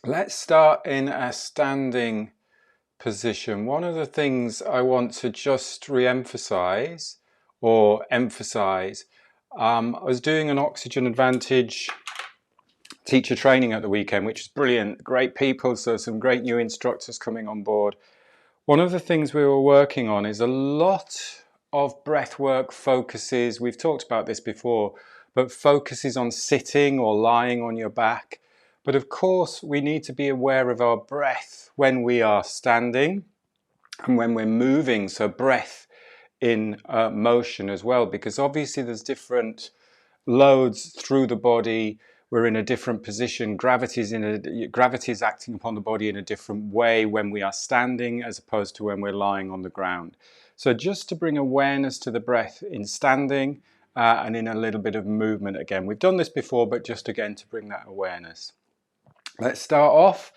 Let's start in a standing position. One of the things I want to just re-emphasize or emphasize, I was doing an Oxygen Advantage teacher training at the weekend, which is brilliant, great people, so some great new instructors coming on board. One of the things we were working on is a lot of breathwork focuses, we've talked about this before, but focuses on sitting or lying on your back. But of course, we need to be aware of our breath when we are standing and when we're moving. So breath in motion as well, because obviously there's different loads through the body. We're in a different position. Gravity is acting upon the body in a different way when we are standing as opposed to when we're lying on the ground. So just to bring awareness to the breath in standing and in a little bit of movement again. We've done this before, but just again to bring that awareness. Let's start off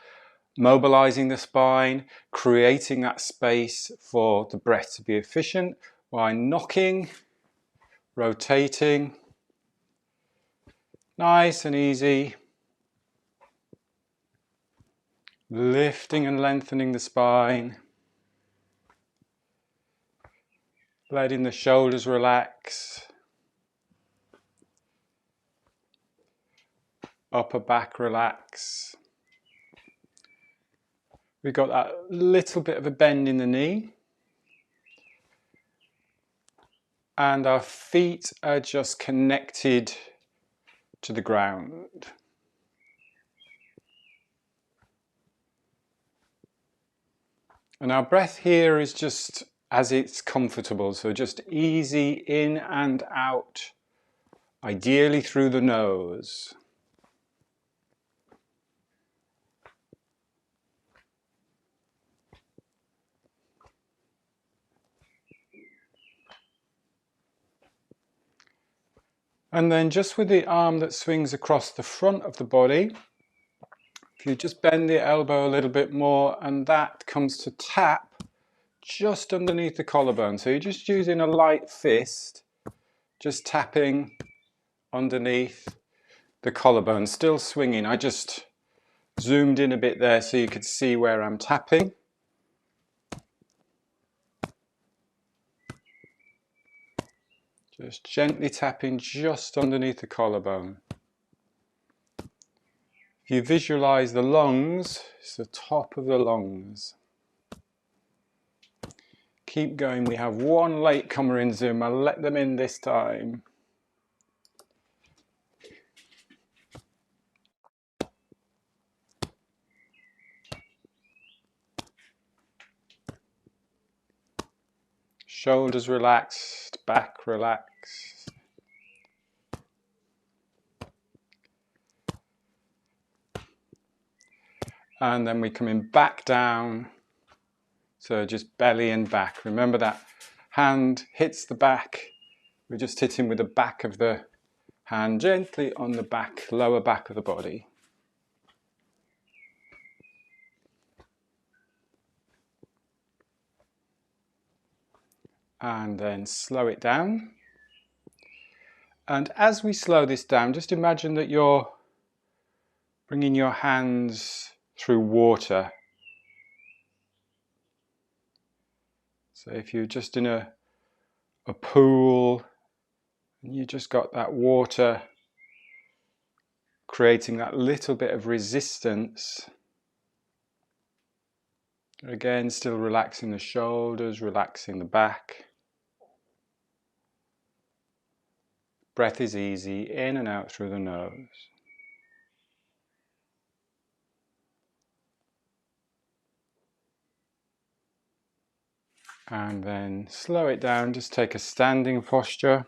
mobilizing the spine, creating that space for the breath to be efficient by knocking, rotating, nice and easy, lifting and lengthening the spine, letting the shoulders relax, upper back relax. We've got that little bit of a bend in the knee. And our feet are just connected to the ground. And our breath here is just as it's comfortable, so just easy in and out, ideally through the nose. And then just with the arm that swings across the front of the body, if you just bend the elbow a little bit more, and that comes to tap just underneath the collarbone. So you're just using a light fist, just tapping underneath the collarbone, still swinging. I just zoomed in a bit there so you could see where I'm tapping. Just gently tapping just underneath the collarbone. If you visualize the lungs, it's the top of the lungs. Keep going. We have one latecomer in Zoom. I'll let them in this time. Shoulders relaxed, back relaxed. And then we're coming back down. So just belly and back. Remember that hand hits the back. We're just hitting with the back of the hand gently on the back, lower back of the body. And then slow it down. And as we slow this down, just imagine that you're bringing your hands through water. So if you're just in a pool and you just got that water creating that little bit of resistance, again still relaxing the shoulders, relaxing the back. Breath is easy, in and out through the nose. And then slow it down, just take a standing posture,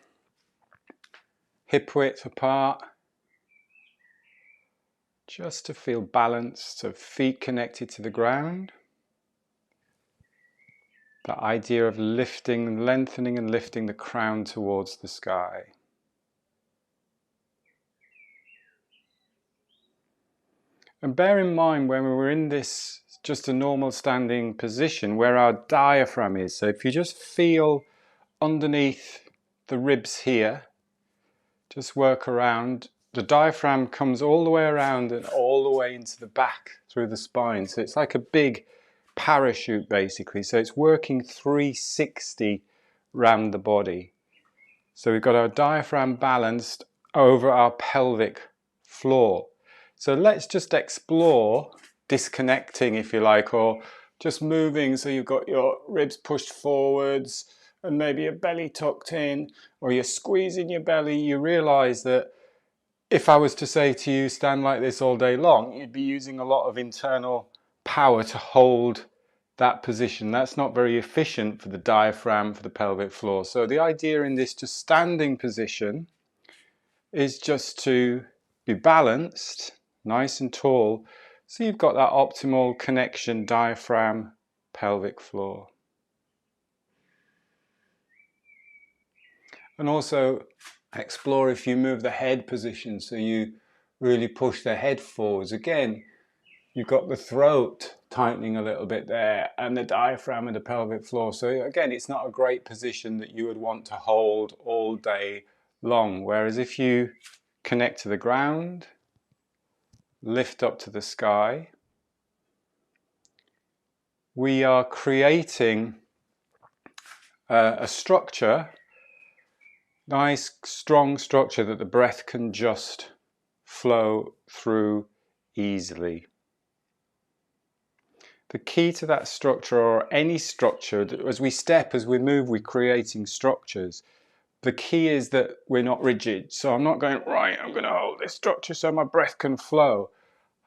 hip width apart, just to feel balanced, so feet connected to the ground. The idea of lifting, lengthening and lifting the crown towards the sky. And bear in mind when we're in this just a normal standing position where our diaphragm is. So if you just feel underneath the ribs here, just work around the diaphragm comes all the way around and all the way into the back through the spine. So it's like a big parachute basically. So it's working 360 around the body. So we've got our diaphragm balanced over our pelvic floor. So let's just explore disconnecting, if you like, or just moving so you've got your ribs pushed forwards and maybe your belly tucked in, or you're squeezing your belly. You realize that if I was to say to you, stand like this all day long, you'd be using a lot of internal power to hold that position. That's not very efficient for the diaphragm, for the pelvic floor. So the idea in this just standing position is just to be balanced, nice and tall, so you've got that optimal connection, diaphragm, pelvic floor. And also explore if you move the head position, so you really push the head forwards. Again, you've got the throat tightening a little bit there and the diaphragm and the pelvic floor. So again, it's not a great position that you would want to hold all day long. Whereas if you connect to the ground, lift up to the sky, we are creating a structure, nice strong structure that the breath can just flow through easily. The key to that structure, or any structure, as we step, as we move, we're creating structures. The key is that we're not rigid. So I'm not going, right, I'm going to hold this structure so my breath can flow.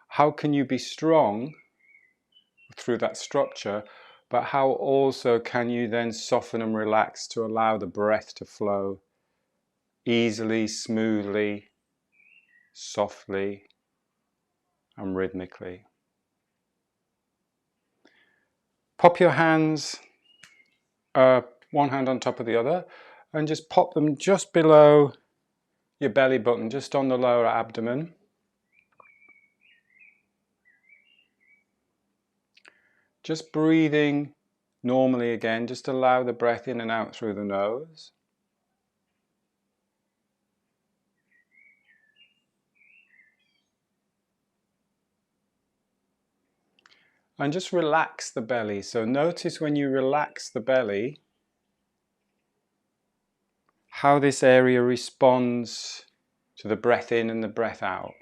How can you be strong through that structure? But how also can you then soften and relax to allow the breath to flow easily, smoothly, softly, and rhythmically? Pop your hands, one hand on top of the other, and just pop them just below your belly button, just on the lower abdomen. Just breathing normally again, just allow the breath in and out through the nose. And just relax the belly. So notice when you relax the belly, how this area responds to the breath in and the breath out.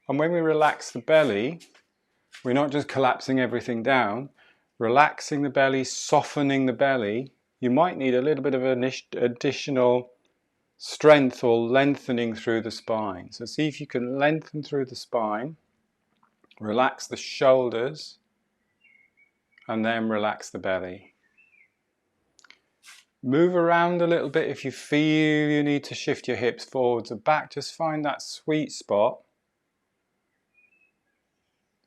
And when we relax the belly, we're not just collapsing everything down, relaxing the belly, softening the belly. You might need a little bit of an additional strength or lengthening through the spine. So see if you can lengthen through the spine, relax the shoulders, and then relax the belly. Move around a little bit if you feel you need to shift your hips forwards or back. Just find that sweet spot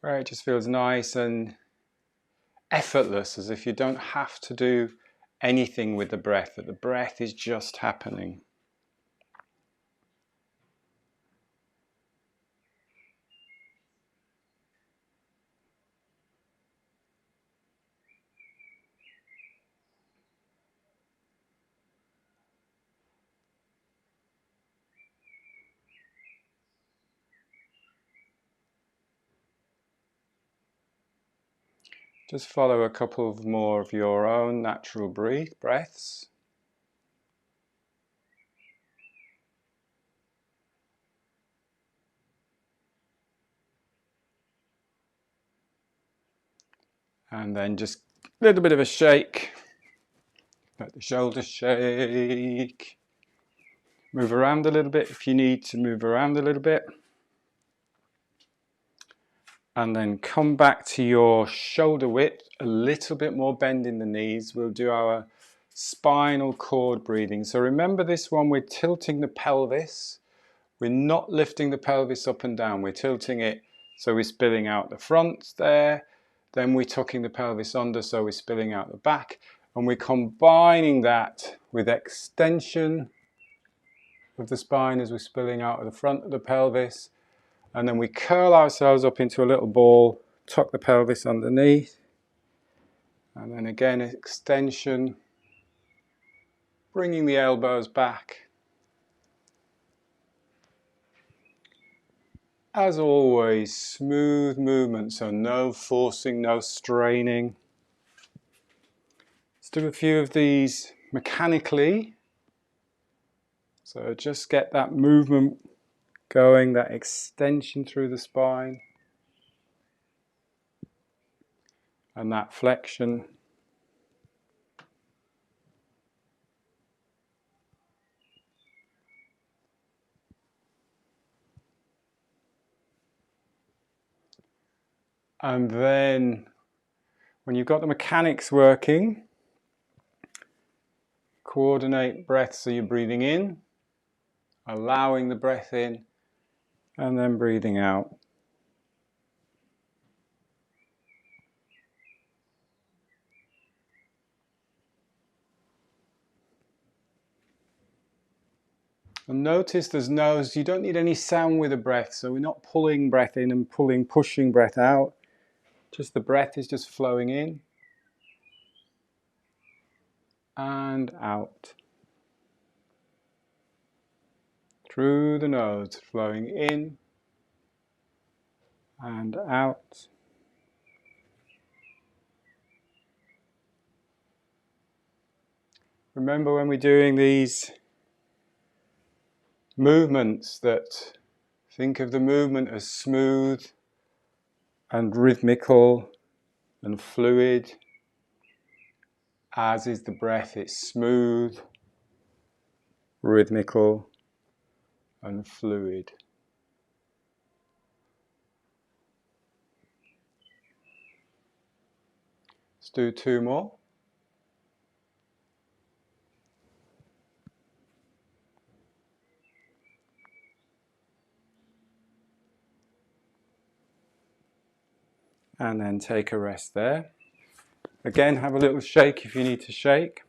where it just feels nice and effortless, as if you don't have to do anything with the breath, that the breath is just happening. Just follow a couple of more of your own natural breaths. And then just a little bit of a shake. Let the shoulders shake. Move around a little bit if you need to move around a little bit. And then come back to your shoulder width, a little bit more bend in the knees. We'll do our spinal cord breathing. So remember this one, we're tilting the pelvis. We're not lifting the pelvis up and down. We're tilting it so we're spilling out the front there. Then we're tucking the pelvis under so we're spilling out the back. And we're combining that with extension of the spine as we're spilling out of the front of the pelvis. And then we curl ourselves up into a little ball, tuck the pelvis underneath. And then again, extension, bringing the elbows back. As always, smooth movement, so no forcing, no straining. Let's do a few of these mechanically. So just get that movement going, that extension through the spine. And that flexion. And then when you've got the mechanics working, coordinate breath so you're breathing in, allowing the breath in, and then breathing out. And notice you don't need any sound with the breath, so we're not pulling breath in and pushing breath out. Just the breath is just flowing in and out. Through the nose, flowing in and out. Remember when we're doing these movements that think of the movement as smooth and rhythmical and fluid, as is the breath. It's smooth, rhythmical and fluid. Let's do 2 more. And then take a rest there. Again, have a little shake if you need to shake.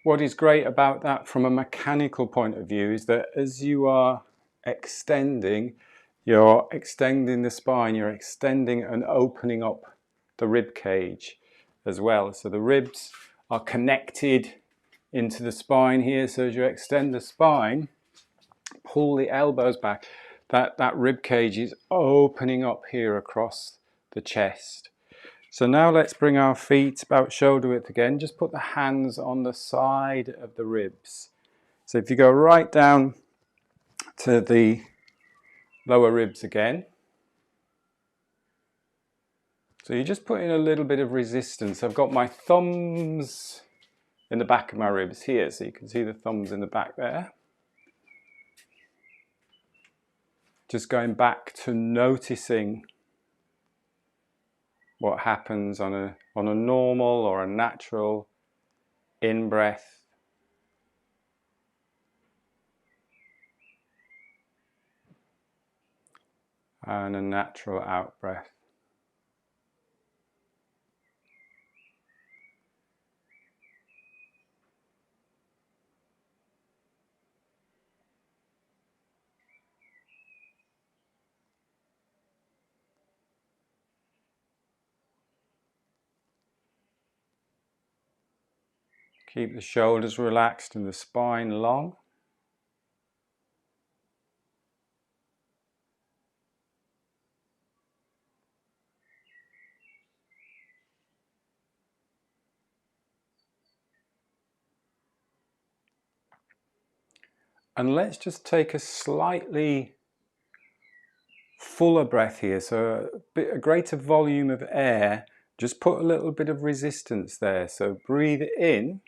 What is great about that from a mechanical point of view is that as you are extending, you're extending the spine, you're extending and opening up the rib cage as well. So the ribs are connected into the spine here. So as you extend the spine, pull the elbows back, that rib cage is opening up here across the chest. So now let's bring our feet about shoulder width again. Just put the hands on the side of the ribs. So if you go right down to the lower ribs again. So you just put in a little bit of resistance. I've got my thumbs in the back of my ribs here, so you can see the thumbs in the back there. Just going back to noticing what happens on a normal or a natural in-breath and a natural out-breath. Keep the shoulders relaxed and the spine long. And let's just take a slightly fuller breath here, so a greater volume of air. Just put a little bit of resistance there. So breathe in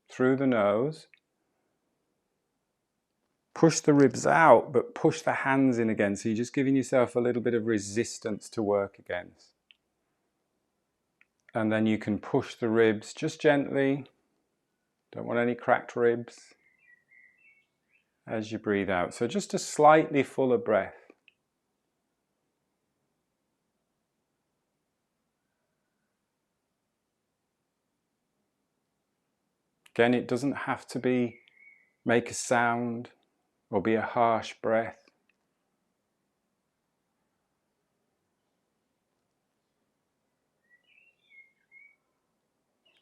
through the nose. Push the ribs out, but push the hands in again. So you're just giving yourself a little bit of resistance to work against. And then you can push the ribs just gently. Don't want any cracked ribs as you breathe out. So just a slightly fuller breath. Again, it doesn't have to make a sound or be a harsh breath.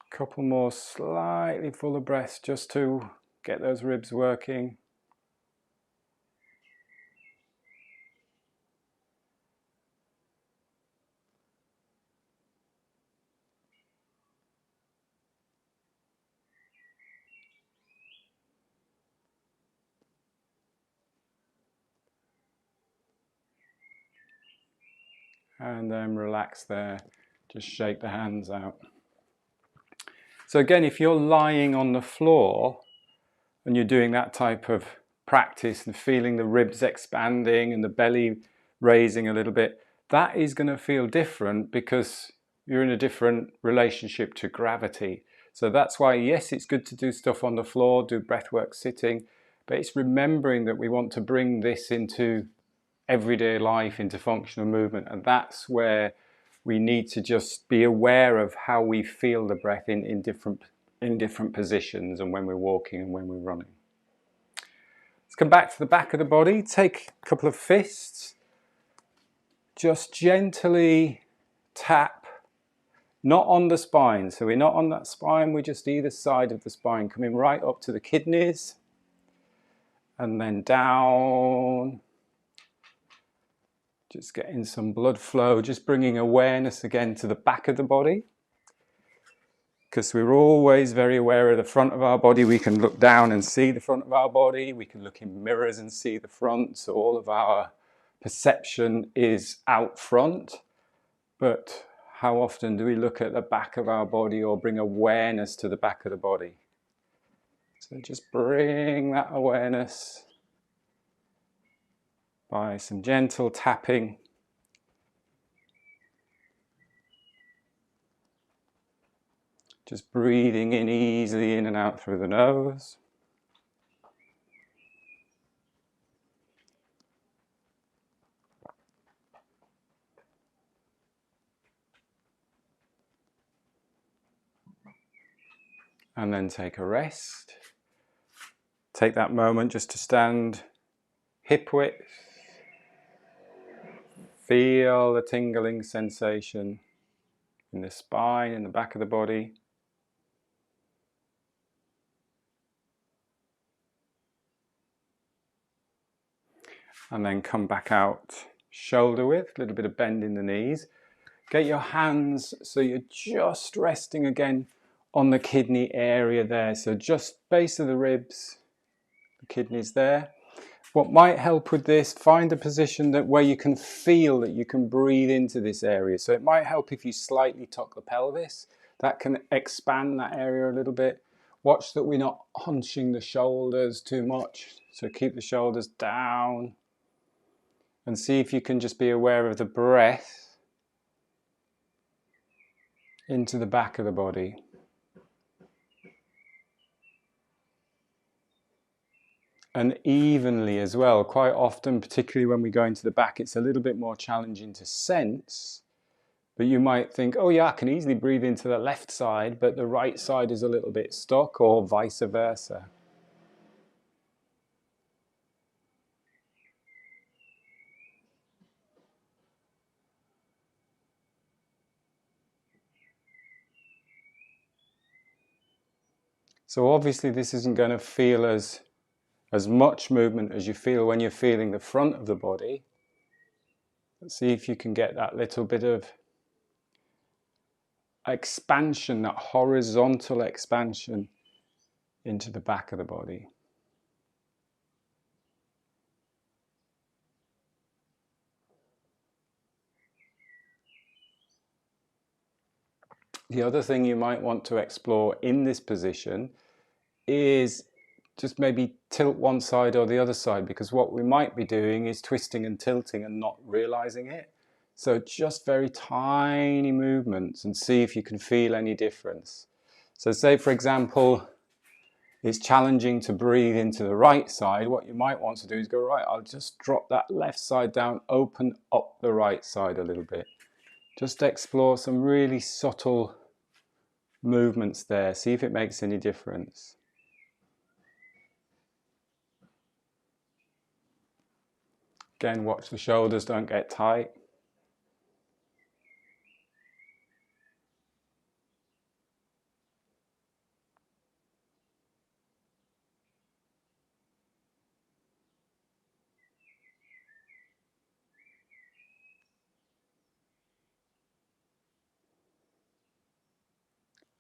Couple more slightly fuller breaths just to get those ribs working. And then relax there, just shake the hands out. So again, if you're lying on the floor and you're doing that type of practice and feeling the ribs expanding and the belly raising a little bit, that is going to feel different because you're in a different relationship to gravity. So that's why, yes, it's good to do stuff on the floor, do breathwork sitting, but it's remembering that we want to bring this into everyday life, into functional movement, and that's where we need to just be aware of how we feel the breath in different positions, and when we're walking and when we're running. Let's come back to the back of the body. Take a couple of fists. Just gently tap, not on the spine. So we're not on that spine, we're just either side of the spine, coming right up to the kidneys and then down. Just getting some blood flow, just bringing awareness again to the back of the body. Because we're always very aware of the front of our body. We can look down and see the front of our body. We can look in mirrors and see the front. So all of our perception is out front. But how often do we look at the back of our body or bring awareness to the back of the body? So just bring that awareness by some gentle tapping. Just breathing in easily in and out through the nose. And then take a rest. Take that moment just to stand hip width. Feel the tingling sensation in the spine, in the back of the body. And then come back out shoulder width, a little bit of bend in the knees. Get your hands so you're just resting again on the kidney area there. So just base of the ribs, the kidneys there. What might help with this, find a position where you can feel that you can breathe into this area. So it might help if you slightly tuck the pelvis. That can expand that area a little bit. Watch that we're not hunching the shoulders too much. So keep the shoulders down. And see if you can just be aware of the breath into the back of the body. And evenly as well. Quite often, particularly when we go into the back, it's a little bit more challenging to sense. But you might think, oh yeah, I can easily breathe into the left side, but the right side is a little bit stuck, or vice versa. So obviously this isn't going to feel as much movement as you feel when you're feeling the front of the body. Let's see if you can get that little bit of expansion, that horizontal expansion into the back of the body. The other thing you might want to explore in this position is just maybe tilt one side or the other side, because what we might be doing is twisting and tilting and not realizing it. So just very tiny movements and see if you can feel any difference. So say, for example, it's challenging to breathe into the right side. What you might want to do is go, right, I'll just drop that left side down, open up the right side a little bit. Just explore some really subtle movements there. See if it makes any difference. Again, watch the shoulders don't get tight.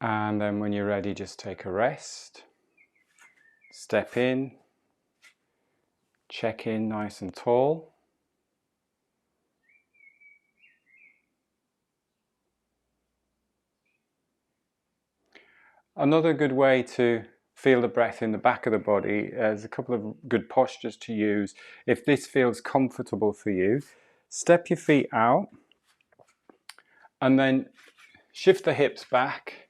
And then when you're ready, just take a rest. Step in. Check in nice and tall. Another good way to feel the breath in the back of the body, there's a couple of good postures to use. If this feels comfortable for you, step your feet out and then shift the hips back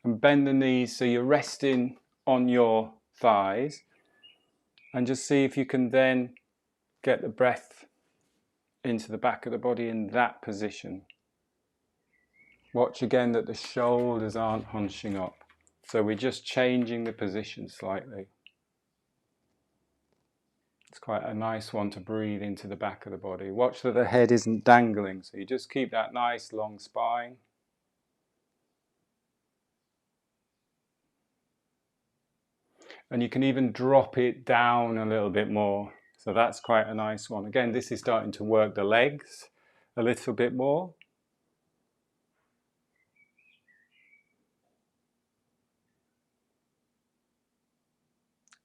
and bend the knees so you're resting on your thighs, and just see if you can then get the breath into the back of the body in that position. Watch again that the shoulders aren't hunching up. So we're just changing the position slightly. It's quite a nice one to breathe into the back of the body. Watch that the head isn't dangling, so you just keep that nice long spine. And you can even drop it down a little bit more. So that's quite a nice one. Again, this is starting to work the legs a little bit more.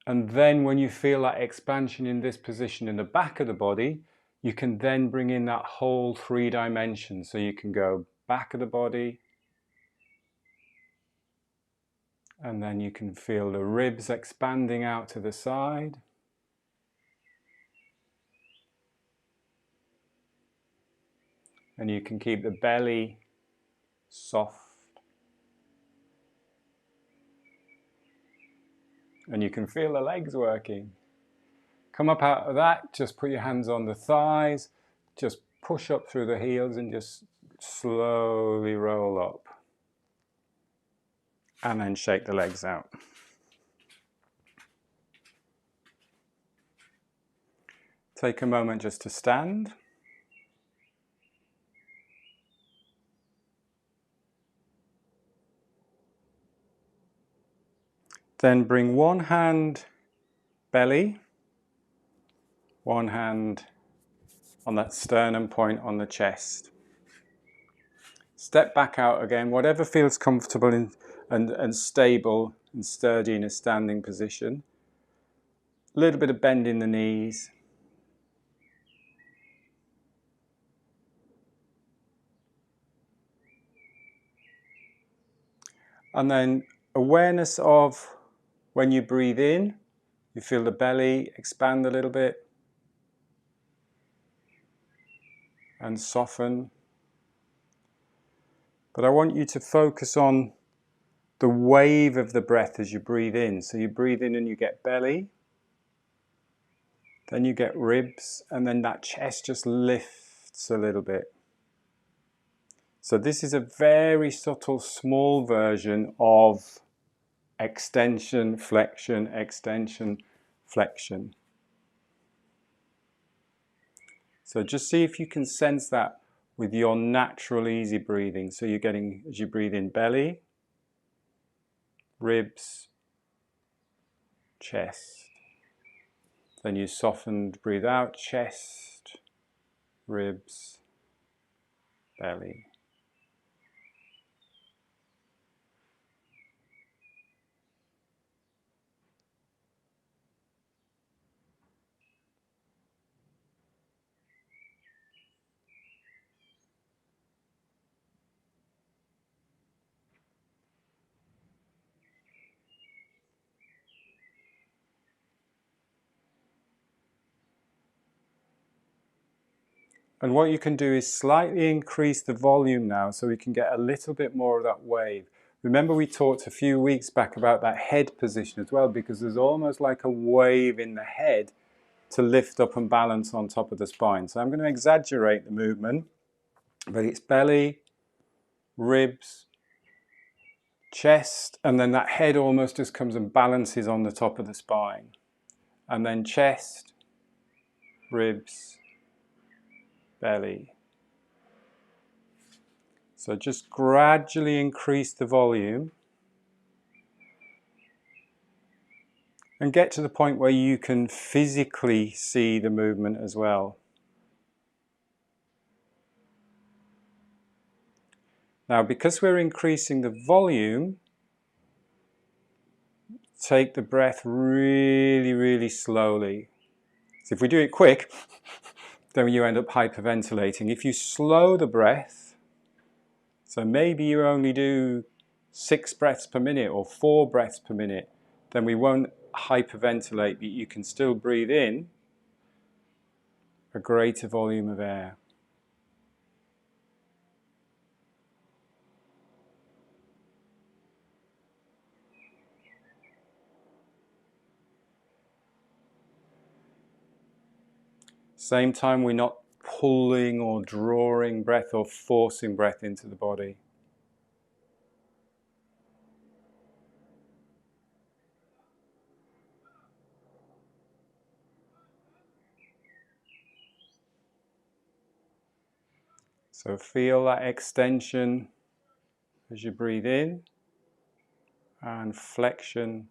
And then when you feel that expansion in this position in the back of the body, you can then bring in that whole 3 dimensions. So you can go back of the body, and then you can feel the ribs expanding out to the side. And you can keep the belly soft. And you can feel the legs working. Come up out of that, just put your hands on the thighs, just push up through the heels and just slowly roll up. And then shake the legs out. Take a moment just to stand. Then bring one hand belly, one hand on that sternum point on the chest. Step back out again, whatever feels comfortable and stable and sturdy in a standing position. A little bit of bend in the knees. And then awareness of when you breathe in, you feel the belly expand a little bit and soften. But I want you to focus on the wave of the breath as you breathe in. So you breathe in and you get belly, then you get ribs, and then that chest just lifts a little bit. So this is a very subtle, small version of extension, flexion, extension, flexion. So just see if you can sense that with your natural easy breathing. So you're getting, as you breathe in, belly, ribs, chest. Then you softened, breathe out, chest, ribs, belly. And what you can do is slightly increase the volume now so we can get a little bit more of that wave. Remember we talked a few weeks back about that head position as well, because there's almost like a wave in the head to lift up and balance on top of the spine. So I'm going to exaggerate the movement, but it's belly, ribs, chest, and then that head almost just comes and balances on the top of the spine. And then chest, ribs, belly. So just gradually increase the volume and get to the point where you can physically see the movement as well. Now, because we're increasing the volume, take the breath really, really slowly. So if we do it quick, then you end up hyperventilating. If you slow the breath, so maybe you only do 6 breaths per minute or 4 breaths per minute, then we won't hyperventilate, but you can still breathe in a greater volume of air. Same time, we're not pulling or drawing breath or forcing breath into the body. So feel that extension as you breathe in and flexion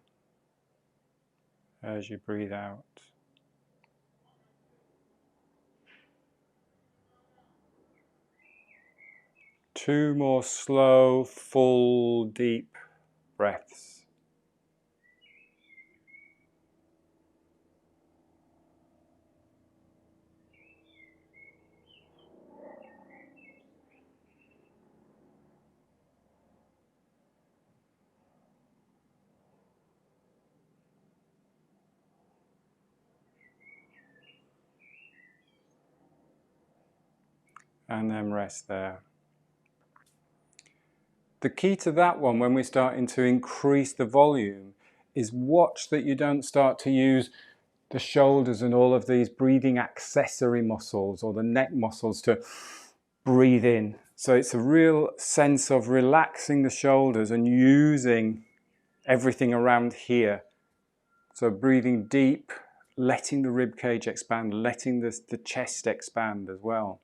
as you breathe out. Two more slow, full, deep breaths. And then rest there. The key to that one, when we're starting to increase the volume, is watch that you don't start to use the shoulders and all of these breathing accessory muscles or the neck muscles to breathe in. So it's a real sense of relaxing the shoulders and using everything around here. So breathing deep, letting the rib cage expand, letting the chest expand as well.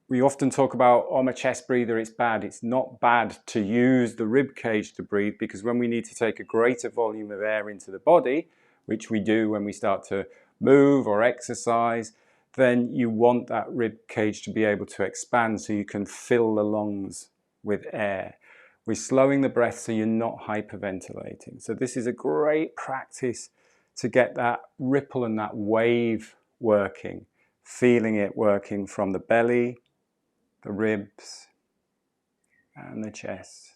We often talk about, oh, I'm a chest breather, it's bad. It's not bad to use the rib cage to breathe, because when we need to take a greater volume of air into the body, which we do when we start to move or exercise, then you want that rib cage to be able to expand so you can fill the lungs with air. We're slowing the breath so you're not hyperventilating. So this is a great practice to get that ripple and that wave working, feeling it working from the belly, the ribs, and the chest.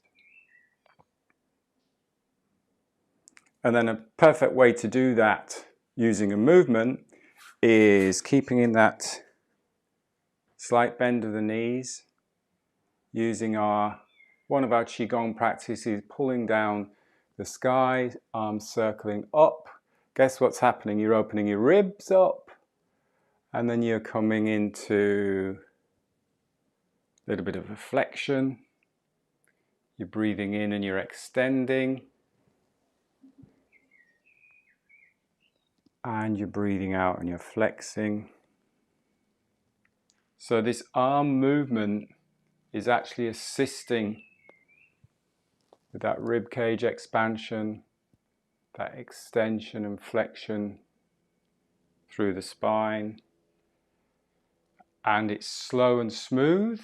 And then a perfect way to do that using a movement is keeping in that slight bend of the knees, using one of our Qigong practices, pulling down the sky, arms circling up. Guess what's happening? You're opening your ribs up, and then you're coming into a little bit of a flexion. You're breathing in and you're extending. And you're breathing out and you're flexing. So this arm movement is actually assisting with that rib cage expansion, that extension and flexion through the spine. And it's slow and smooth.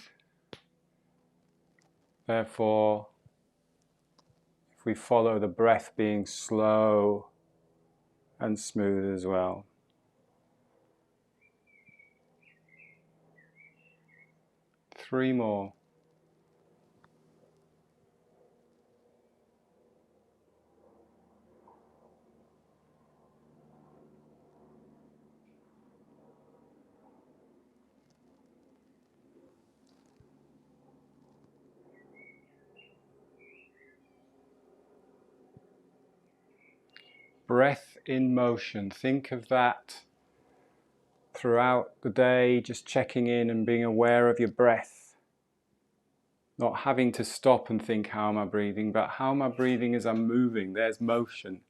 Therefore, if we follow the breath being slow and smooth as well. Three more. Breath in motion. Think of that throughout the day, just checking in and being aware of your breath. not having to stop and think, how am I breathing, but how am I breathing as I'm moving? There's motion.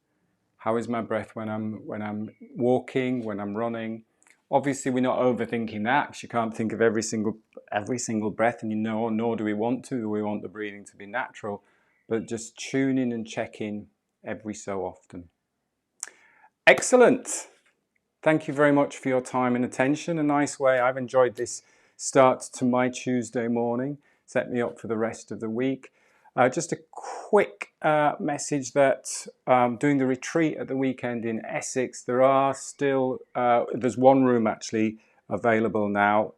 How is my breath when I'm walking, when I'm running? Obviously, we're not overthinking that, because you can't think of every single breath, and nor do we want to. We want the breathing to be natural, but just tune in and check in every so often. Excellent. Thank you very much for your time and attention. A nice way. I've enjoyed this start to my Tuesday morning. Set me up for the rest of the week. Just a quick message that doing the retreat at the weekend in Essex, there's one room actually available now.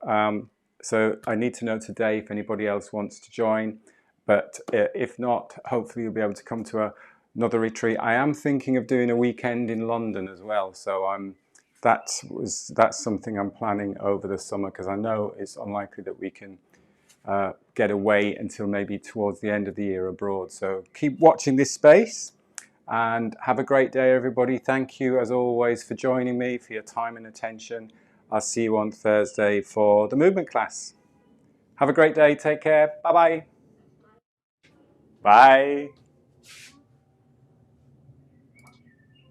So I need to know today if anybody else wants to join. But if not, hopefully you'll be able to come to another retreat. I am thinking of doing a weekend in London as well. So that's something I'm planning over the summer, because I know it's unlikely that we can get away until maybe towards the end of the year abroad. So keep watching this space and have a great day, everybody. Thank you, as always, for joining me, for your time and attention. I'll see you on Thursday for the movement class. Have a great day. Take care. Bye-bye. Bye.